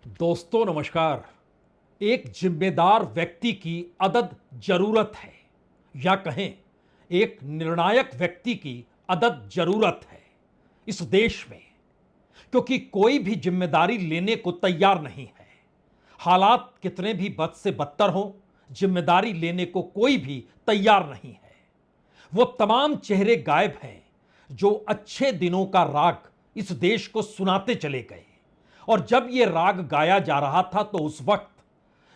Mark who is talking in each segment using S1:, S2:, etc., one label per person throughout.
S1: दोस्तों नमस्कार। एक जिम्मेदार व्यक्ति की अदद जरूरत है, या कहें एक निर्णायक व्यक्ति की अदद जरूरत है इस देश में, क्योंकि कोई भी जिम्मेदारी लेने को तैयार नहीं है। हालात कितने भी बद से बदतर हों, जिम्मेदारी लेने को कोई भी तैयार नहीं है। वो तमाम चेहरे गायब हैं जो अच्छे दिनों का राग इस देश को सुनाते चले गए। और जब यह राग गाया जा रहा था तो उस वक्त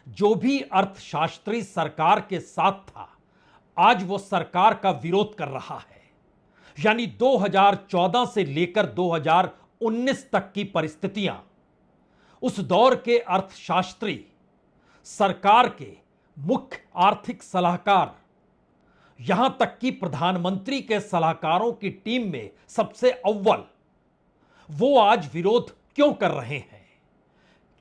S1: जो भी अर्थशास्त्री सरकार के साथ था, आज वो सरकार का विरोध कर रहा है। यानी 2014 से लेकर 2019 तक की परिस्थितियां उस दौर के अर्थशास्त्री, सरकार के मुख्य आर्थिक सलाहकार, यहां तक कि प्रधानमंत्री के सलाहकारों की टीम में सबसे अव्वल वो आज विरोध क्यों कर रहे हैं?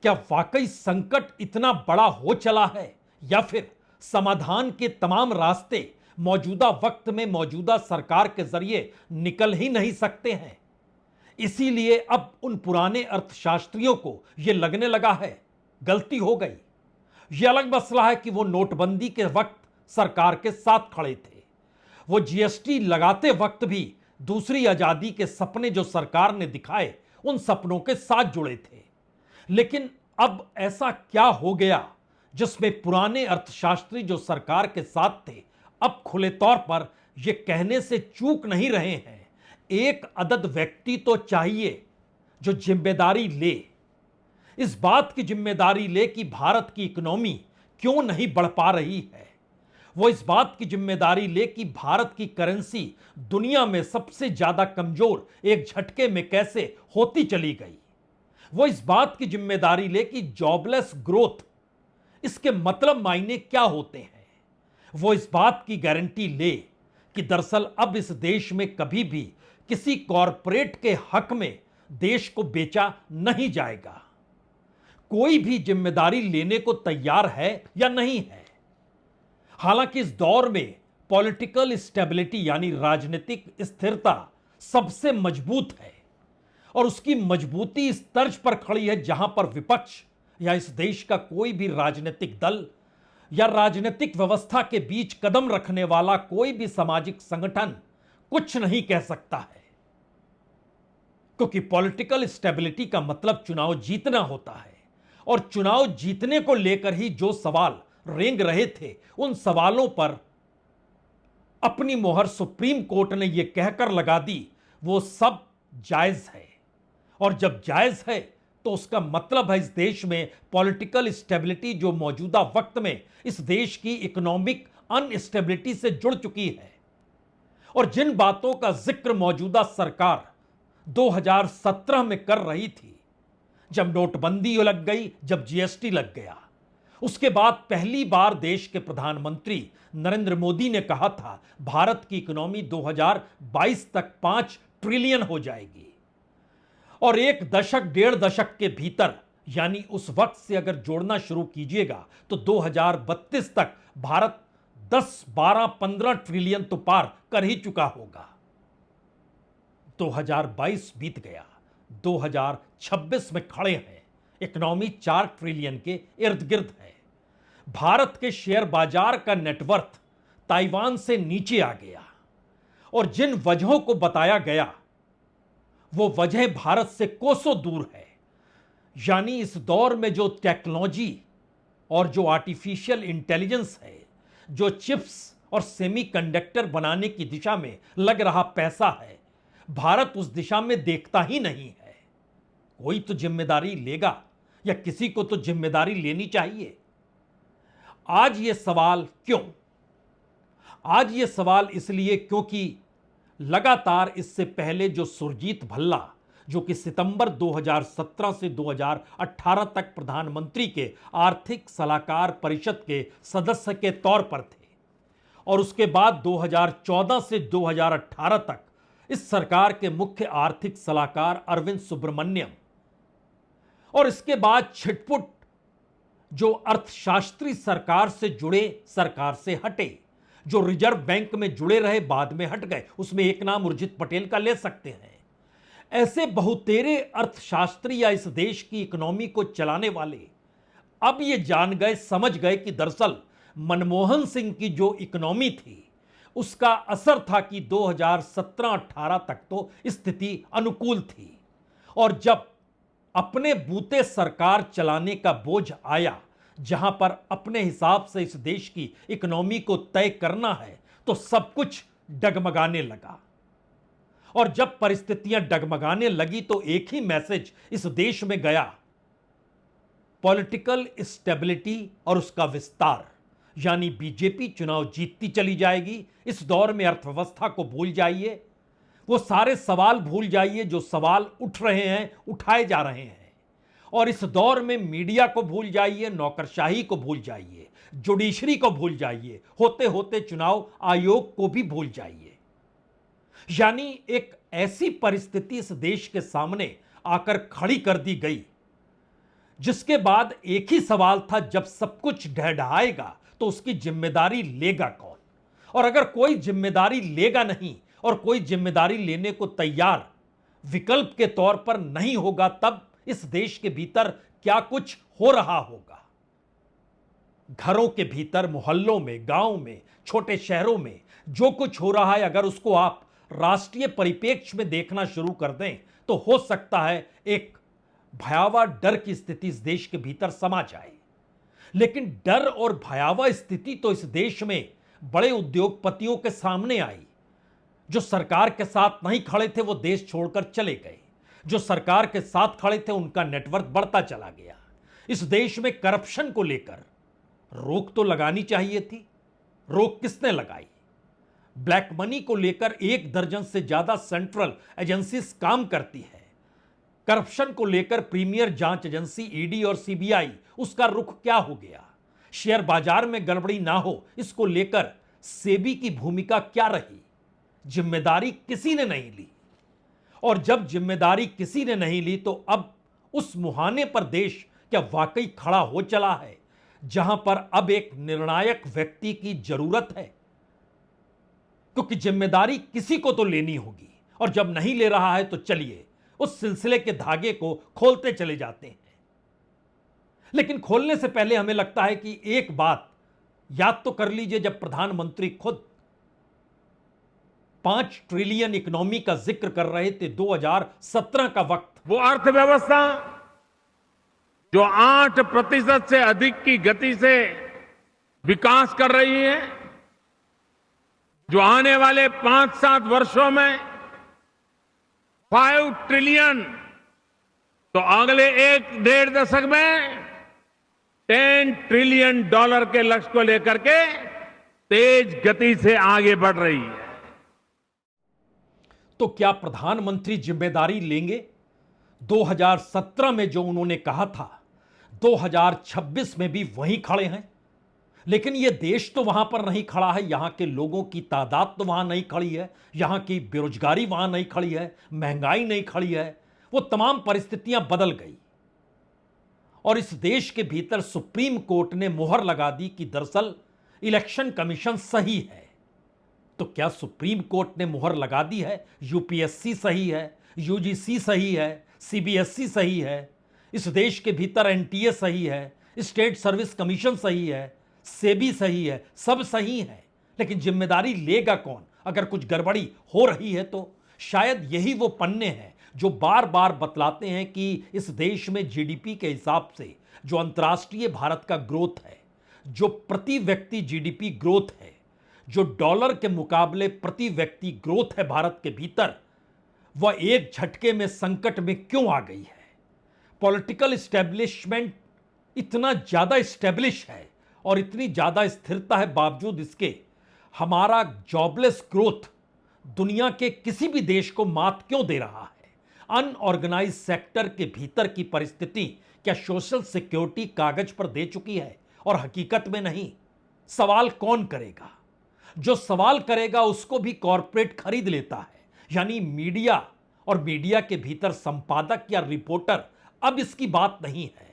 S1: क्या वाकई संकट इतना बड़ा हो चला है, या फिर समाधान के तमाम रास्ते मौजूदा वक्त में मौजूदा सरकार के जरिए निकल ही नहीं सकते हैं? इसीलिए अब उन पुराने अर्थशास्त्रियों को यह लगने लगा है गलती हो गई। यह अलग मसला है कि वो नोटबंदी के वक्त सरकार के साथ खड़े थे, वो जीएसटी लगाते वक्त भी दूसरी आजादी के सपने जो सरकार ने दिखाए उन सपनों के साथ जुड़े थे। लेकिन अब ऐसा क्या हो गया जिसमें पुराने अर्थशास्त्री जो सरकार के साथ थे अब खुले तौर पर यह कहने से चूक नहीं रहे हैं, एक अदद व्यक्ति तो चाहिए जो जिम्मेदारी ले, इस बात की जिम्मेदारी ले कि भारत की इकोनॉमी क्यों नहीं बढ़ पा रही है। वो इस बात की जिम्मेदारी ले कि भारत की करेंसी दुनिया में सबसे ज्यादा कमजोर एक झटके में कैसे होती चली गई। वो इस बात की जिम्मेदारी ले कि जॉबलेस ग्रोथ, इसके मतलब मायने क्या होते हैं। वो इस बात की गारंटी ले कि दरअसल अब इस देश में कभी भी किसी कॉरपोरेट के हक में देश को बेचा नहीं जाएगा। कोई भी जिम्मेदारी लेने को तैयार है या नहीं है? हालांकि इस दौर में पॉलिटिकल स्टेबिलिटी यानी राजनीतिक स्थिरता सबसे मजबूत है, और उसकी मजबूती इस तर्ज पर खड़ी है जहां पर विपक्ष या इस देश का कोई भी राजनीतिक दल या राजनीतिक व्यवस्था के बीच कदम रखने वाला कोई भी सामाजिक संगठन कुछ नहीं कह सकता है। क्योंकि पॉलिटिकल स्टेबिलिटी का मतलब चुनाव जीतना होता है, और चुनाव जीतने को लेकर ही जो सवाल रेंग रहे थे उन सवालों पर अपनी मोहर सुप्रीम कोर्ट ने यह कहकर लगा दी वो सब जायज है। और जब जायज है तो उसका मतलब है इस देश में पॉलिटिकल स्टेबिलिटी जो मौजूदा वक्त में इस देश की इकोनॉमिक अनस्टेबिलिटी से जुड़ चुकी है। और जिन बातों का जिक्र मौजूदा सरकार 2017 में कर रही थी, जब नोटबंदी लग गई, जब जीएसटी लग गया, उसके बाद पहली बार देश के प्रधानमंत्री नरेंद्र मोदी ने कहा था भारत की इकोनॉमी 2022 तक 5 ट्रिलियन हो जाएगी। और एक दशक डेढ़ दशक के भीतर, यानी उस वक्त से अगर जोड़ना शुरू कीजिएगा तो 2032 तक भारत 10, 12, 15 ट्रिलियन तो पार कर ही चुका होगा। 2022 बीत गया, 2026 में खड़े हैं, इकोनॉमी 4 ट्रिलियन के इर्द गिर्द है। भारत के शेयर बाजार का नेटवर्थ ताइवान से नीचे आ गया, और जिन वजहों को बताया गया वो वजह भारत से कोसों दूर है। यानी इस दौर में जो टेक्नोलॉजी और जो आर्टिफिशियल इंटेलिजेंस है, जो चिप्स और सेमीकंडक्टर बनाने की दिशा में लग रहा पैसा है, भारत उस दिशा में देखता ही नहीं है। कोई तो जिम्मेदारी लेगा, या किसी को तो जिम्मेदारी लेनी चाहिए। आज ये सवाल क्यों? आज ये सवाल इसलिए क्योंकि लगातार इससे पहले जो सुरजीत भल्ला, जो कि सितंबर 2017 से 2018 तक प्रधानमंत्री के आर्थिक सलाहकार परिषद के सदस्य के तौर पर थे, और उसके बाद 2014 से 2018 तक इस सरकार के मुख्य आर्थिक सलाहकार अरविंद सुब्रमण्यम, और इसके बाद छिटपुट जो अर्थशास्त्री सरकार से जुड़े, सरकार से हटे, जो रिजर्व बैंक में जुड़े रहे बाद में हट गए, उसमें एक नाम उर्जित पटेल का ले सकते हैं। ऐसे बहुतेरे अर्थशास्त्री या इस देश की इकोनॉमी को चलाने वाले अब ये जान गए, समझ गए कि दरअसल मनमोहन सिंह की जो इकोनॉमी थी उसका असर था कि 2017-18 तक तो स्थिति अनुकूल थी, और जब अपने बूते सरकार चलाने का बोझ आया, जहां पर अपने हिसाब से इस देश की इकोनॉमी को तय करना है, तो सब कुछ डगमगाने लगा। और जब परिस्थितियां डगमगाने लगी तो एक ही मैसेज इस देश में गया, पॉलिटिकल स्टेबिलिटी और उसका विस्तार, यानी बीजेपी चुनाव जीतती चली जाएगी। इस दौर में अर्थव्यवस्था को भूल जाइए, वो सारे सवाल भूल जाइए जो सवाल उठ रहे हैं, उठाए जा रहे हैं। और इस दौर में मीडिया को भूल जाइए, नौकरशाही को भूल जाइए, जुडिशरी को भूल जाइए, होते होते चुनाव आयोग को भी भूल जाइए। यानी एक ऐसी परिस्थिति इस देश के सामने आकर खड़ी कर दी गई, जिसके बाद एक ही सवाल था, जब सब कुछ ढहढाएगा तो उसकी जिम्मेदारी लेगा कौन? और अगर कोई जिम्मेदारी लेगा नहीं और कोई जिम्मेदारी लेने को तैयार विकल्प के तौर पर नहीं होगा, तब इस देश के भीतर क्या कुछ हो रहा होगा। घरों के भीतर, मोहल्लों में, गांव में, छोटे शहरों में जो कुछ हो रहा है, अगर उसको आप राष्ट्रीय परिप्रेक्ष्य में देखना शुरू कर दें तो हो सकता है एक भयावह डर की स्थिति इस देश के भीतर समा जाए। लेकिन डर और भयावह स्थिति तो इस देश में बड़े उद्योगपतियों के सामने आई। जो सरकार के साथ नहीं खड़े थे वो देश छोड़कर चले गए, जो सरकार के साथ खड़े थे उनका नेटवर्क बढ़ता चला गया। इस देश में करप्शन को लेकर रोक तो लगानी चाहिए थी, रोक किसने लगाई? ब्लैक मनी को लेकर 1 दर्जन से ज्यादा सेंट्रल एजेंसीज काम करती है। करप्शन को लेकर प्रीमियर जांच एजेंसी ईडी और सीबीआई, उसका रुख क्या हो गया? शेयर बाजार में गड़बड़ी ना हो, इसको लेकर सेबी की भूमिका क्या रही? जिम्मेदारी किसी ने नहीं ली। और जब जिम्मेदारी किसी ने नहीं ली तो अब उस मुहाने पर देश क्या वाकई खड़ा हो चला है, जहां पर अब एक निर्णायक व्यक्ति की जरूरत है? क्योंकि जिम्मेदारी किसी को तो लेनी होगी, और जब नहीं ले रहा है तो चलिए उस सिलसिले के धागे को खोलते चले जाते हैं। लेकिन खोलने से पहले हमें लगता है कि एक बात याद तो कर लीजिए, जब प्रधानमंत्री खुद 5 ट्रिलियन इकोनॉमी का जिक्र कर रहे थे 2017 का वक्त,
S2: वो अर्थव्यवस्था जो 8% से अधिक की गति से विकास कर रही है, जो आने वाले 5-7 वर्षों में 5 ट्रिलियन, तो अगले 1-1.5 दशक में $10 ट्रिलियन के लक्ष्य को लेकर के तेज गति से आगे बढ़ रही है।
S1: तो क्या प्रधानमंत्री जिम्मेदारी लेंगे? 2017 में जो उन्होंने कहा था, 2026 में भी वहीं खड़े हैं। लेकिन यह देश तो वहां पर नहीं खड़ा है, यहां के लोगों की तादाद तो वहां नहीं खड़ी है, यहां की बेरोजगारी वहां नहीं खड़ी है, महंगाई नहीं खड़ी है। वो तमाम परिस्थितियां बदल गई और इस देश के भीतर सुप्रीम कोर्ट ने मुहर लगा दी कि दरअसल इलेक्शन कमीशन सही है। तो क्या सुप्रीम कोर्ट ने मुहर लगा दी है? यूपीएससी सही है, यूजीसी सही है, सीबीएसई सही है, इस देश के भीतर एनटीए सही है, स्टेट सर्विस कमीशन सही है, सेबी सही है, सब सही है। लेकिन जिम्मेदारी लेगा कौन अगर कुछ गड़बड़ी हो रही है? तो शायद यही वो पन्ने हैं जो बार बार बतलाते हैं कि इस देश में जीडीपी के हिसाब से जो अंतर्राष्ट्रीय भारत का ग्रोथ है, जो प्रति व्यक्ति जीडीपी ग्रोथ है, जो डॉलर के मुकाबले प्रति व्यक्ति ग्रोथ है भारत के भीतर, वह एक झटके में संकट में क्यों आ गई है? पॉलिटिकल स्टैब्लिशमेंट इतना ज्यादा स्टैब्लिश है और इतनी ज्यादा स्थिरता है, बावजूद इसके हमारा जॉबलेस ग्रोथ दुनिया के किसी भी देश को मात क्यों दे रहा है? अनऑर्गेनाइज सेक्टर के भीतर की परिस्थिति क्या सोशल सिक्योरिटी कागज पर दे चुकी है और हकीकत में नहीं? सवाल कौन करेगा? जो सवाल करेगा उसको भी कॉरपोरेट खरीद लेता है, यानी मीडिया, और मीडिया के भीतर संपादक या रिपोर्टर अब इसकी बात नहीं है।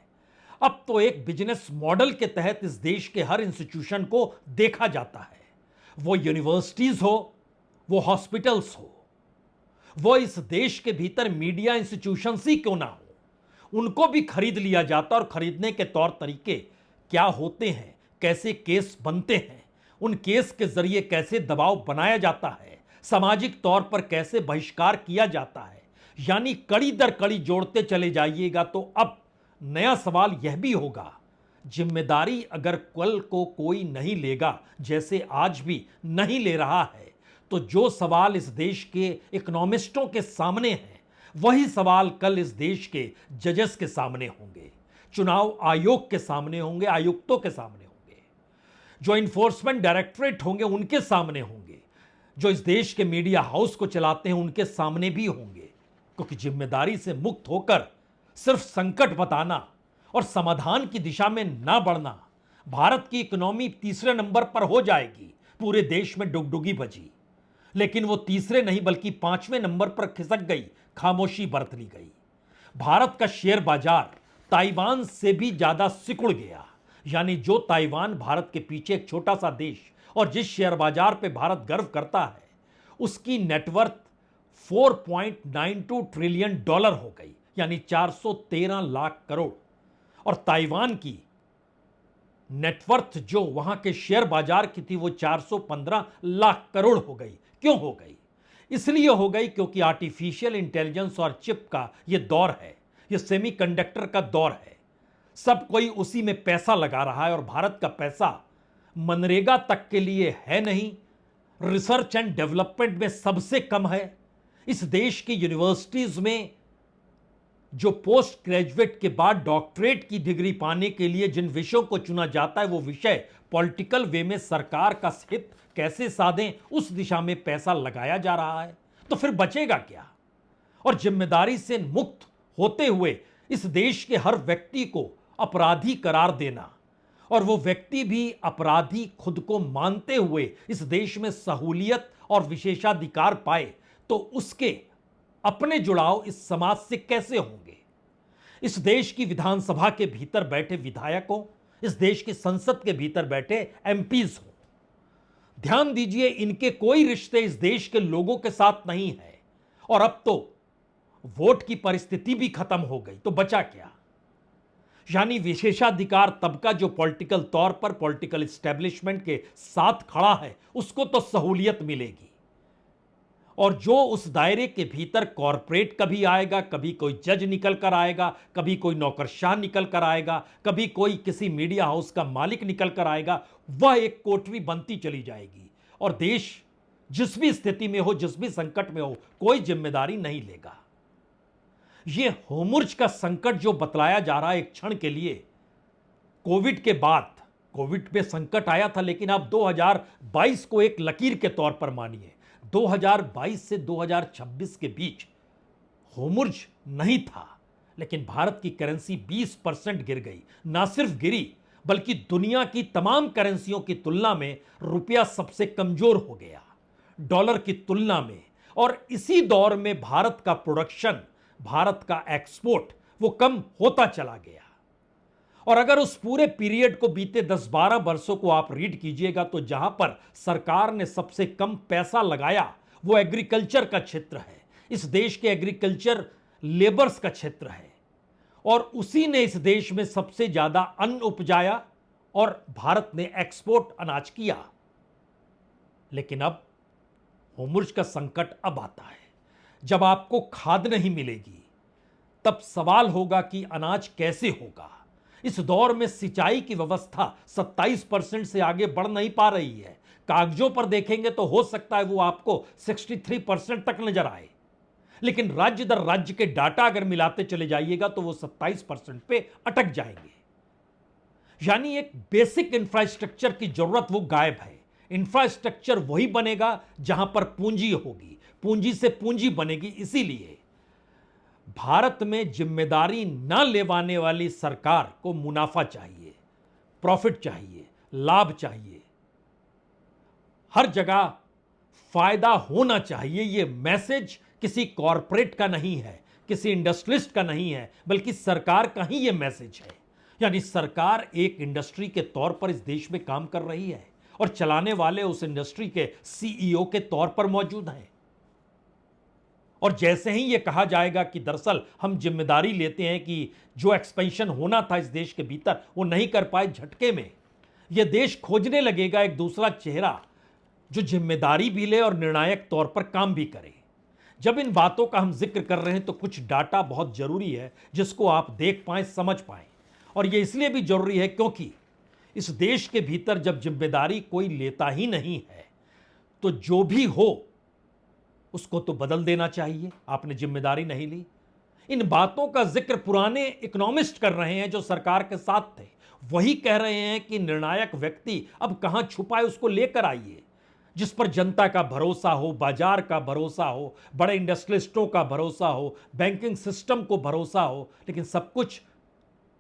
S1: अब तो एक बिजनेस मॉडल के तहत इस देश के हर इंस्टीट्यूशन को देखा जाता है, वो यूनिवर्सिटीज हो, वो हॉस्पिटल्स हो, वो इस देश के भीतर मीडिया इंस्टीट्यूशंस ही क्यों ना हो, उनको भी खरीद लिया जाता और खरीदने के तौर तरीके क्या होते हैं, कैसे केस बनते हैं, उन केस के जरिए कैसे दबाव बनाया जाता है, सामाजिक तौर पर कैसे बहिष्कार किया जाता है, यानी कड़ी दर कड़ी जोड़ते चले जाइएगा। तो अब नया सवाल यह भी होगा, जिम्मेदारी अगर कल को कोई नहीं लेगा, जैसे आज भी नहीं ले रहा है, तो जो सवाल इस देश के इकोनॉमिस्टों के सामने हैं, वही सवाल कल इस देश के जजेस के सामने होंगे, चुनाव आयोग के सामने होंगे, आयुक्तों के सामने होंगे, जो इन्फोर्समेंट डायरेक्टरेट होंगे उनके सामने होंगे, जो इस देश के मीडिया हाउस को चलाते हैं उनके सामने भी होंगे। क्योंकि जिम्मेदारी से मुक्त होकर सिर्फ संकट बताना और समाधान की दिशा में ना बढ़ना, भारत की इकोनॉमी तीसरे नंबर पर हो जाएगी, पूरे देश में डुगडुगी बजी, लेकिन वो तीसरे नहीं बल्कि 5वें नंबर पर खिसक गई, खामोशी बरत ली गई। भारत का शेयर बाजार ताइवान से भी ज्यादा सिकुड़ गया, यानी जो ताइवान भारत के पीछे एक छोटा सा देश और जिस शेयर बाजार पे भारत गर्व करता है, उसकी नेटवर्थ 4.92 ट्रिलियन डॉलर हो गई, यानी 413 लाख करोड़। और ताइवान की नेटवर्थ जो वहां के शेयर बाजार की थी वो 415 लाख करोड़ हो गई। क्यों हो गई? इसलिए हो गई क्योंकि आर्टिफिशियल इंटेलिजेंस और चिप का ये दौर है, ये सेमीकंडक्टर का दौर है। सब कोई उसी में पैसा लगा रहा है और भारत का पैसा मनरेगा तक के लिए है नहीं, रिसर्च एंड डेवलपमेंट में सबसे कम है। इस देश की यूनिवर्सिटीज में जो पोस्ट ग्रेजुएट के बाद डॉक्टरेट की डिग्री पाने के लिए जिन विषयों को चुना जाता है, वो विषय पॉलिटिकल वे में सरकार का हित कैसे साधें, उस दिशा में पैसा लगाया जा रहा है। तो फिर बचेगा क्या? और जिम्मेदारी से मुक्त होते हुए इस देश के हर व्यक्ति को अपराधी करार देना और वो व्यक्ति भी अपराधी खुद को मानते हुए इस देश में सहूलियत और विशेषाधिकार पाए, तो उसके अपने जुड़ाव इस समाज से कैसे होंगे? इस देश की विधानसभा के भीतर बैठे विधायकों, इस देश की संसद के भीतर बैठे एमपीज हो, ध्यान दीजिए, इनके कोई रिश्ते इस देश के लोगों के साथ नहीं है। और अब तो वोट की परिस्थिति भी खत्म हो गई, तो बचा क्या? यानी विशेषाधिकार तबका जो पॉलिटिकल तौर पर पॉलिटिकल एस्टेब्लिशमेंट के साथ खड़ा है, उसको तो सहूलियत मिलेगी। और जो उस दायरे के भीतर कॉरपोरेट कभी आएगा, कभी कोई जज निकल कर आएगा, कभी कोई नौकरशाह निकल कर आएगा, कभी कोई किसी मीडिया हाउस का मालिक निकल कर आएगा, वह एक कोठरी बनती चली जाएगी। और देश जिस भी स्थिति में हो, जिस भी संकट में हो, कोई जिम्मेदारी नहीं लेगा। यह होमुर्ज का संकट जो बतलाया जा रहा है एक क्षण के लिए, कोविड के बाद, कोविड में संकट आया था, लेकिन अब 2022 को एक लकीर के तौर पर मानिए। 2022 से 2026 के बीच होमुर्ज नहीं था, लेकिन भारत की करेंसी 20% गिर गई। ना सिर्फ गिरी, बल्कि दुनिया की तमाम करेंसियों की तुलना में रुपया सबसे कमजोर हो गया डॉलर की तुलना में। और इसी दौर में भारत का प्रोडक्शन, भारत का एक्सपोर्ट वो कम होता चला गया। और अगर उस पूरे पीरियड को, बीते 10-12 वर्षों को आप रीड कीजिएगा, तो जहां पर सरकार ने सबसे कम पैसा लगाया वो एग्रीकल्चर का क्षेत्र है, इस देश के एग्रीकल्चर लेबर्स का क्षेत्र है। और उसी ने इस देश में सबसे ज्यादा अन्न उपजाया और भारत ने एक्सपोर्ट अनाज किया। लेकिन अब होमुर्ज का संकट अब आता है, जब आपको खाद नहीं मिलेगी, तब सवाल होगा कि अनाज कैसे होगा। इस दौर में सिंचाई की व्यवस्था 27% से आगे बढ़ नहीं पा रही है। कागजों पर देखेंगे तो हो सकता है वो आपको 63% तक नजर आए, लेकिन राज्य दर राज्य के डाटा अगर मिलाते चले जाइएगा तो वो 27% पे अटक जाएंगे। यानी एक बेसिक इंफ्रास्ट्रक्चर की जरूरत वो गायब है। इंफ्रास्ट्रक्चर वही बनेगा जहां पर पूंजी होगी, पूंजी से पूंजी बनेगी। इसीलिए भारत में जिम्मेदारी न लेवाने वाली सरकार को मुनाफा चाहिए, प्रॉफिट चाहिए, लाभ चाहिए, हर जगह फायदा होना चाहिए। यह मैसेज किसी कॉरपोरेट का नहीं है, किसी इंडस्ट्रियलिस्ट का नहीं है, बल्कि सरकार का ही यह मैसेज है। यानी सरकार एक इंडस्ट्री के तौर पर इस देश में काम कर रही है और चलाने वाले उस इंडस्ट्री के सीईओ के तौर पर मौजूद हैं। और जैसे ही यह कहा जाएगा कि दरअसल हम जिम्मेदारी लेते हैं कि जो एक्सपेंशन होना था इस देश के भीतर वो नहीं कर पाए, झटके में यह देश खोजने लगेगा एक दूसरा चेहरा जो जिम्मेदारी भी ले और निर्णायक तौर पर काम भी करे। जब इन बातों का हम जिक्र कर रहे हैं तो कुछ डाटा बहुत जरूरी है जिसको आप देख पाएं, समझ पाएं। और यह इसलिए भी जरूरी है क्योंकि इस देश के भीतर जब जिम्मेदारी कोई लेता ही नहीं है तो जो भी हो उसको तो बदल देना चाहिए। आपने जिम्मेदारी नहीं ली। इन बातों का जिक्र पुराने इकोनॉमिस्ट कर रहे हैं जो सरकार के साथ थे। वही कह रहे हैं कि निर्णायक व्यक्ति अब कहां छुपा है, उसको लेकर आइए, जिस पर जनता का भरोसा हो, बाजार का भरोसा हो, बड़े इंडस्ट्रियलिस्टों का भरोसा हो, बैंकिंग सिस्टम को भरोसा हो। लेकिन सब कुछ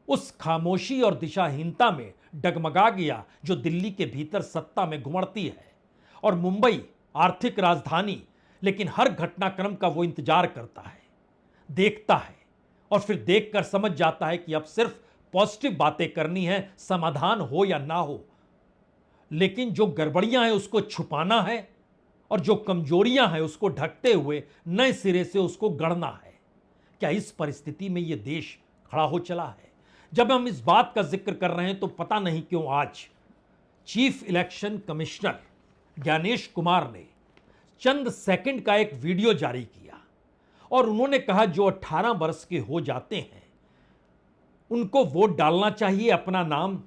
S1: उस खामोशी और दिशाहीनता में डगमगा गया जो दिल्ली के भीतर सत्ता में घुमड़ती है। और मुंबई आर्थिक राजधानी, लेकिन हर घटनाक्रम का वो इंतजार करता है, देखता है और फिर देखकर समझ जाता है कि अब सिर्फ पॉजिटिव बातें करनी है, समाधान हो या ना हो। लेकिन जो गड़बड़ियां हैं उसको छुपाना है और जो कमजोरियां हैं उसको ढकते हुए नए सिरे से उसको गढ़ना है। क्या इस परिस्थिति में यह देश खड़ा हो चला है? जब हम इस बात का जिक्र कर रहे हैं तो पता नहीं क्यों आज chief election commissioner Gyanesh Kumar ने चंद सेकंड का एक वीडियो जारी किया और उन्होंने कहा जो 18 वर्ष के हो जाते हैं उनको वोट डालना चाहिए, अपना नाम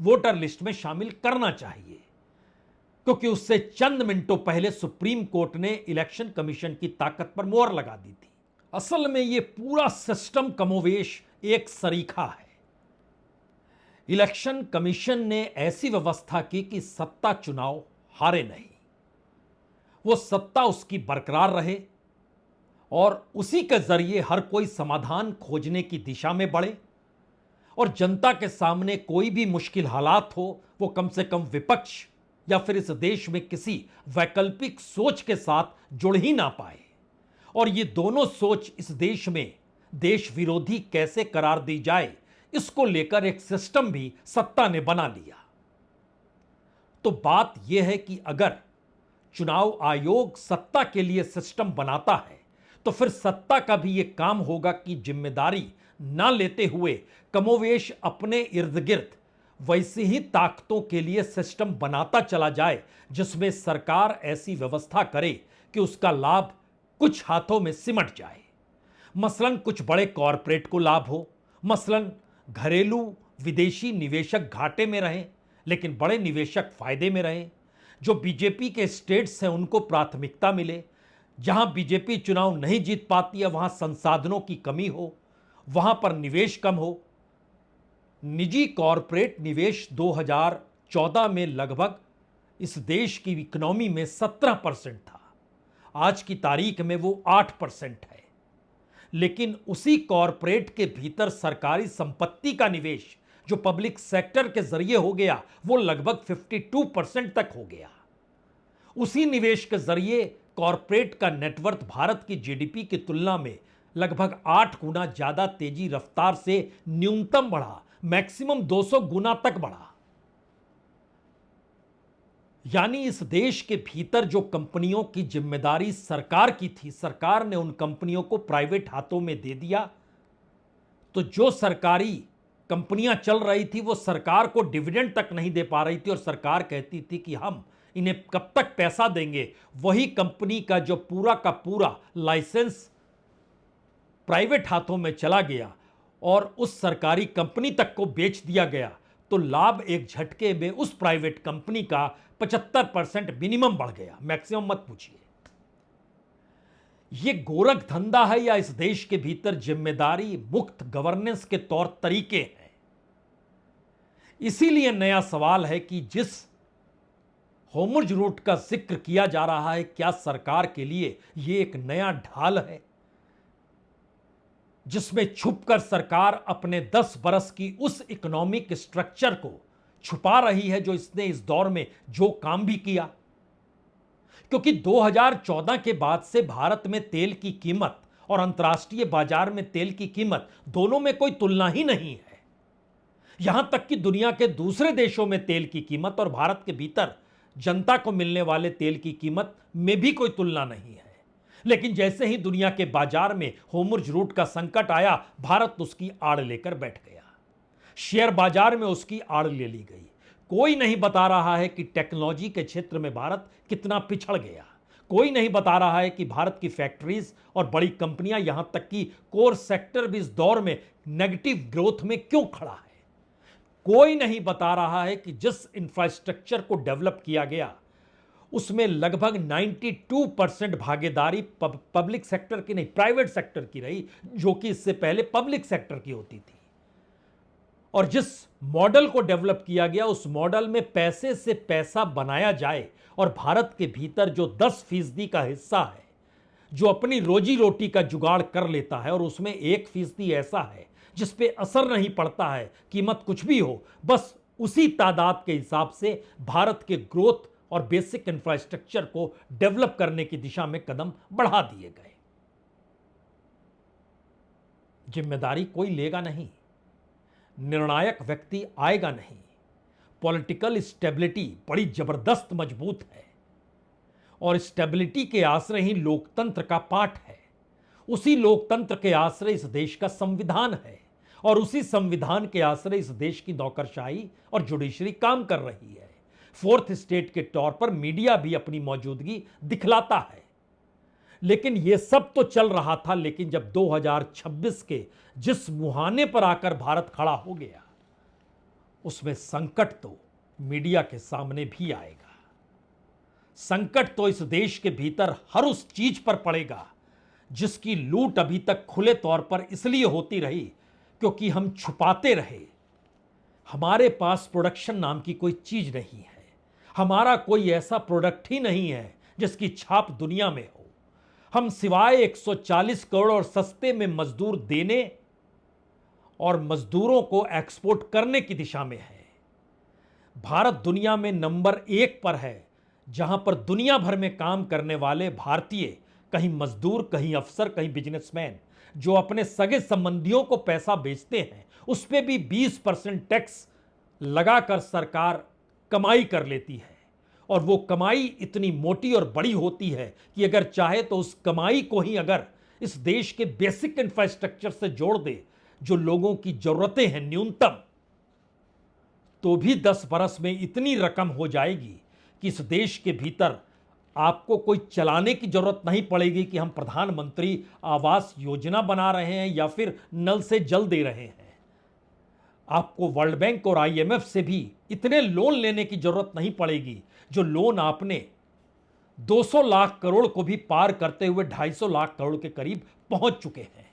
S1: वोटर लिस्ट में शामिल करना चाहिए, क्योंकि उससे चंद मिनटों पहले सुप्रीम कोर्ट ने इलेक्शन कमीशन की ताकत पर मोहर लगा दी थी। असल में यह पूरा सिस्टम कमोवेश एक सरीखा है। इलेक्शन कमीशन ने ऐसी व्यवस्था की कि सत्ता चुनाव हारे नहीं, वो सत्ता उसकी बरकरार रहे और उसी के जरिए हर कोई समाधान खोजने की दिशा में बढ़े और जनता के सामने कोई भी मुश्किल हालात हो वो कम से कम विपक्ष या फिर इस देश में किसी वैकल्पिक सोच के साथ जुड़ ही ना पाए। और ये दोनों सोच इस देश में देश विरोधी कैसे करार दी जाए, इसको लेकर एक सिस्टम भी सत्ता ने बना लिया। तो बात यह है कि अगर चुनाव आयोग सत्ता के लिए सिस्टम बनाता है तो फिर सत्ता का भी यह काम होगा कि जिम्मेदारी ना लेते हुए कमोवेश अपने इर्द गिर्द वैसी ही ताकतों के लिए सिस्टम बनाता चला जाए जिसमें सरकार ऐसी व्यवस्था करे कि उसका लाभ कुछ हाथों में सिमट जाए। मसलन कुछ बड़े कॉरपोरेट को लाभ हो, मसलन घरेलू विदेशी निवेशक घाटे में रहें लेकिन बड़े निवेशक फायदे में रहें, जो बीजेपी के स्टेट्स हैं उनको प्राथमिकता मिले, जहां बीजेपी चुनाव नहीं जीत पाती है वहां संसाधनों की कमी हो, वहां पर निवेश कम हो। निजी कॉरपोरेट निवेश 2014 में लगभग इस देश की इकोनॉमी में 17% था, आज की तारीख में वो 8% है। लेकिन उसी कॉरपोरेट के भीतर सरकारी संपत्ति का निवेश जो पब्लिक सेक्टर के जरिए हो गया वो लगभग 52% तक हो गया। उसी निवेश के जरिए कॉरपोरेट का नेटवर्थ भारत की जीडीपी की तुलना में लगभग 8 गुना ज्यादा तेजी रफ्तार से न्यूनतम बढ़ा, मैक्सिमम 200 गुना तक बढ़ा। यानी इस देश के भीतर जो कंपनियों की जिम्मेदारी सरकार की थी, सरकार ने उन कंपनियों को प्राइवेट हाथों में दे दिया। तो जो सरकारी कंपनियां चल रही थी वो सरकार को डिविडेंड तक नहीं दे पा रही थी और सरकार कहती थी कि हम इन्हें कब तक पैसा देंगे। वही कंपनी का जो पूरा का पूरा लाइसेंस प्राइवेट हाथों में चला गया और उस सरकारी कंपनी तक को बेच दिया गया तो लाभ एक झटके में उस प्राइवेट कंपनी का 75% मिनिमम बढ़ गया, मैक्सिमम मत पूछिए। यह गोरख धंधा है या इस देश के भीतर जिम्मेदारी मुक्त गवर्नेंस के तौर तरीके हैं? इसीलिए नया सवाल है कि जिस होमर्ज रूट का जिक्र किया जा रहा है, क्या सरकार के लिए यह एक नया ढाल है जिसमें छुपकर सरकार अपने 10 बरस की उस इकोनॉमिक स्ट्रक्चर को छुपा रही है जो इसने इस दौर में जो काम भी किया? क्योंकि 2014 के बाद से भारत में तेल की कीमत और अंतर्राष्ट्रीय बाजार में तेल की कीमत दोनों में कोई तुलना ही नहीं है। यहां तक कि दुनिया के दूसरे देशों में तेल की कीमत और भारत के भीतर जनता को मिलने वाले तेल की कीमत में भी कोई तुलना नहीं है। लेकिन जैसे ही दुनिया के बाजार में होर्मुज़ रूट का संकट आया, भारत उसकी आड़ लेकर बैठ गया। शेयर बाजार में उसकी आड़ ले ली गई। कोई नहीं बता रहा है कि टेक्नोलॉजी के क्षेत्र में भारत कितना पिछड़ गया। कोई नहीं बता रहा है कि भारत की फैक्ट्रीज और बड़ी कंपनियां, यहां तक कि कोर सेक्टर भी इस दौर में नेगेटिव ग्रोथ में क्यों खड़ा है। कोई नहीं बता रहा है कि जिस इंफ्रास्ट्रक्चर को डेवलप किया गया उसमें लगभग 92% भागीदारी पब्लिक सेक्टर की नहीं, प्राइवेट सेक्टर की रही, जो कि इससे पहले पब्लिक सेक्टर की होती थी। और जिस मॉडल को डेवलप किया गया उस मॉडल में पैसे से पैसा बनाया जाए और भारत के भीतर जो 10% का हिस्सा है जो अपनी रोजी रोटी का जुगाड़ कर लेता है, और उसमें 1% ऐसा है जिस पे असर नहीं पड़ता है, कीमत कुछ भी हो, बस उसी तादाद के हिसाब से भारत के ग्रोथ और बेसिक इंफ्रास्ट्रक्चर को डेवलप करने की दिशा में कदम बढ़ा दिए गए। जिम्मेदारी कोई लेगा नहीं, निर्णायक व्यक्ति आएगा नहीं। पॉलिटिकल स्टेबिलिटी बड़ी जबरदस्त मजबूत है और स्टेबिलिटी के आश्रय ही लोकतंत्र का पाठ है। उसी लोकतंत्र के आश्रय इस देश का संविधान है और उसी संविधान के आश्रय इस देश की नौकरशाही और जुडिशरी काम कर रही है। फोर्थ स्टेट के तौर पर मीडिया भी अपनी मौजूदगी दिखलाता है। लेकिन यह सब तो चल रहा था, लेकिन जब 2026 के जिस मुहाने पर आकर भारत खड़ा हो गया उसमें संकट तो मीडिया के सामने भी आएगा। संकट तो इस देश के भीतर हर उस चीज पर पड़ेगा जिसकी लूट अभी तक खुले तौर पर इसलिए होती रही क्योंकि हम छुपाते रहे। हमारे पास प्रोडक्शन नाम की कोई चीज नहीं है। हमारा कोई ऐसा प्रोडक्ट ही नहीं है जिसकी छाप दुनिया में हो। हम सिवाय 140 करोड़ और सस्ते में मजदूर देने और मजदूरों को एक्सपोर्ट करने की दिशा में है। भारत दुनिया में नंबर 1 पर है, जहां पर दुनिया भर में काम करने वाले भारतीय, कहीं मजदूर, कहीं अफसर, कहीं बिजनेसमैन, जो अपने सगे संबंधियों को पैसा बेचते हैं, उस पर भी 20% टैक्स लगाकर सरकार कमाई कर लेती है। और वो कमाई इतनी मोटी और बड़ी होती है कि अगर चाहे तो उस कमाई को ही अगर इस देश के बेसिक इंफ्रास्ट्रक्चर से जोड़ दे, जो लोगों की जरूरतें हैं न्यूनतम, तो भी 10 बरस में इतनी रकम हो जाएगी कि इस देश के भीतर आपको कोई चलाने की जरूरत नहीं पड़ेगी कि हम प्रधानमंत्री आवास योजना बना रहे हैं या फिर नल से जल दे रहे हैं। आपको वर्ल्ड बैंक और IMF से भी इतने लोन लेने की जरूरत नहीं पड़ेगी, जो लोन आपने 200 लाख करोड़ को भी पार करते हुए 250 लाख करोड़ के करीब पहुंच चुके हैं।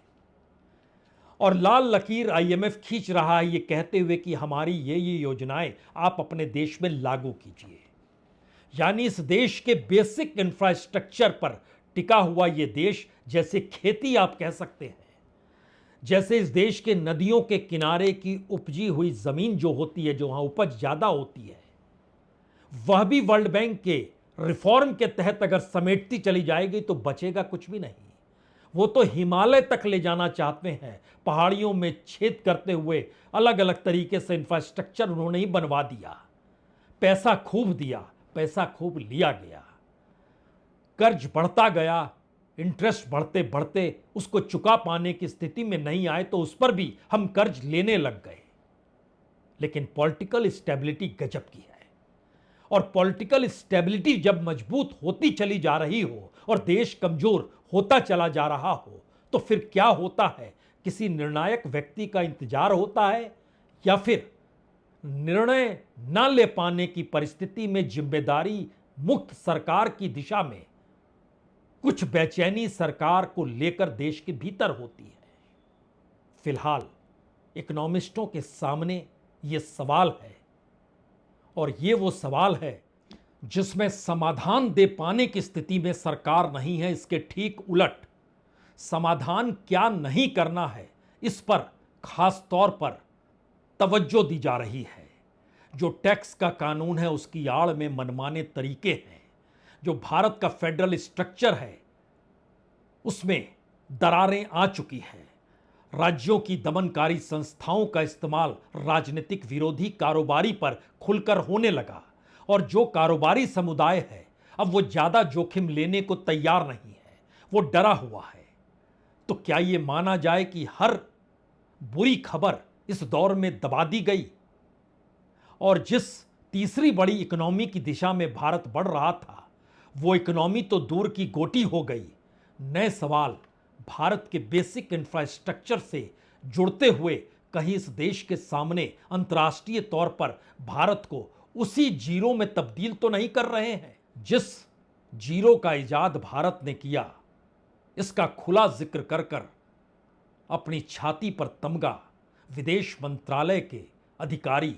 S1: और लाल लकीर IMF खींच रहा है ये कहते हुए कि हमारी ये योजनाएं आप अपने देश में लागू कीजिए। यानी इस देश के बेसिक इंफ्रास्ट्रक्चर पर टिका हुआ ये देश, जैसे खेती आप कह सकते हैं, जैसे इस देश के नदियों के किनारे की उपजी हुई जमीन जो होती है, जो वहां उपज ज्यादा होती है, वह भी वर्ल्ड बैंक के रिफॉर्म के तहत अगर समेटती चली जाएगी तो बचेगा कुछ भी नहीं। वो तो हिमालय तक ले जाना चाहते हैं। पहाड़ियों में छेद करते हुए अलग अलग तरीके से इंफ्रास्ट्रक्चर उन्होंने ही बनवा दिया। पैसा खूब दिया, पैसा खूब लिया गया, कर्ज बढ़ता गया, इंटरेस्ट बढ़ते बढ़ते उसको चुका पाने की स्थिति में नहीं आए तो उस पर भी हम कर्ज लेने लग गए। लेकिन पॉलिटिकल स्टेबिलिटी गजब की है, और पॉलिटिकल स्टेबिलिटी जब मजबूत होती चली जा रही हो और देश कमजोर होता चला जा रहा हो तो फिर क्या होता है? किसी निर्णायक व्यक्ति का इंतजार होता है या फिर निर्णय न ले पाने की परिस्थिति में जिम्मेदारी मुक्त सरकार की दिशा में कुछ बेचैनी सरकार को लेकर देश के भीतर होती है। फिलहाल इकोनॉमिस्टों के सामने यह सवाल है, और ये वो सवाल है जिसमें समाधान दे पाने की स्थिति में सरकार नहीं है। इसके ठीक उलट समाधान क्या नहीं करना है, इस पर खास तौर पर तवज्जो दी जा रही है। जो टैक्स का कानून है उसकी आड़ में मनमाने तरीके हैं। जो भारत का फेडरल स्ट्रक्चर है उसमें दरारें आ चुकी हैं। राज्यों की दमनकारी संस्थाओं का इस्तेमाल राजनीतिक विरोधी कारोबारी पर खुलकर होने लगा, और जो कारोबारी समुदाय है अब वो ज्यादा जोखिम लेने को तैयार नहीं है। वो डरा हुआ है। तो क्या ये माना जाए कि हर बुरी खबर इस दौर में दबा दी गई और जिस तीसरी बड़ी इकोनॉमी की दिशा में भारत बढ़ रहा था, वो इकोनॉमी तो दूर की गोटी हो गई। नए सवाल भारत के बेसिक इंफ्रास्ट्रक्चर से जुड़ते हुए कहीं इस देश के सामने अंतर्राष्ट्रीय तौर पर भारत को उसी जीरो में तब्दील तो नहीं कर रहे हैं जिस जीरो का इजाद भारत ने किया। इसका खुला जिक्र कर कर अपनी छाती पर तमगा विदेश मंत्रालय के अधिकारी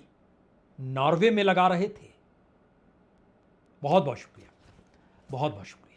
S1: नॉर्वे में लगा रहे थे। बहुत बहुत शुक्रिया, बहुत बहुत शुक्रिया।